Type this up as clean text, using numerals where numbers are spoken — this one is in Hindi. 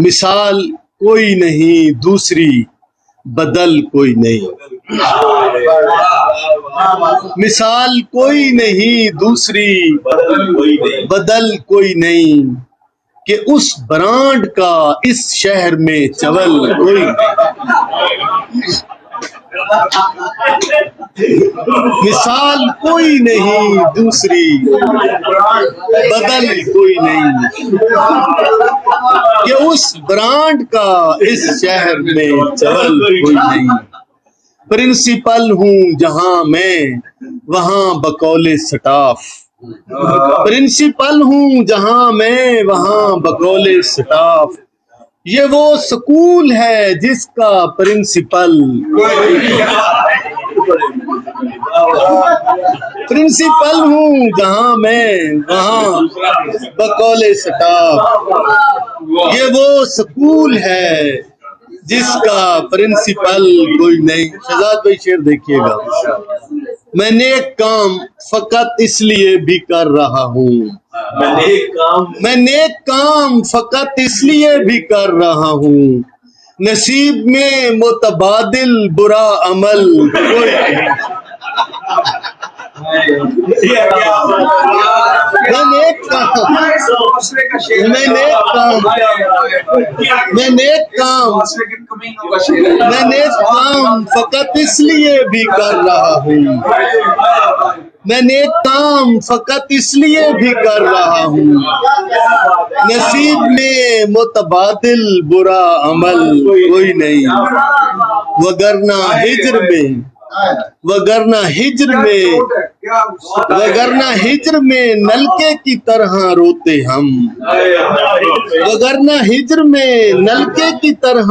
मिसाल कोई नहीं दूसरी, बदल कोई नहीं। मिसाल कोई नहीं दूसरी, बदल कोई नहीं, कि उस ब्रांड का इस शहर में चवल कोई नहीं। मिसाल कोई नहीं दूसरी, बदल कोई नहीं, कि उस ब्रांड का इस शहर में चवल कोई नहीं। प्रिंसिपल हूँ जहां मैं, वहां बकौले स्टाफ। प्रिंसिपल हूँ जहां मैं, वहां बकौले स्टाफ। ये वो स्कूल है जिसका प्रिंसिपल प्रिंसिपल हूँ जहां मैं, वहां बकौले स्टाफ। ये वो स्कूल है जिसका प्रिंसिपल कोई नहीं। शहजाद भाई शेर देखिएगा। मैं नेक काम फकत इसलिए भी कर रहा हूँ, मैं नेक काम फकत इसलिए भी कर रहा हूँ, नसीब में मुतबादिल बुरा अमल कोई नहीं। मैं नेक काम फकत इसलिए भी कर रहा हूँ, मैं नेक काम फकत इसलिए भी कर रहा हूँ, नसीब में मुतबादिल बुरा अमल कोई नहीं। वगरना हिज्र में नलके की तरह रोते हम, वगरना हिज्र में नलके की तरह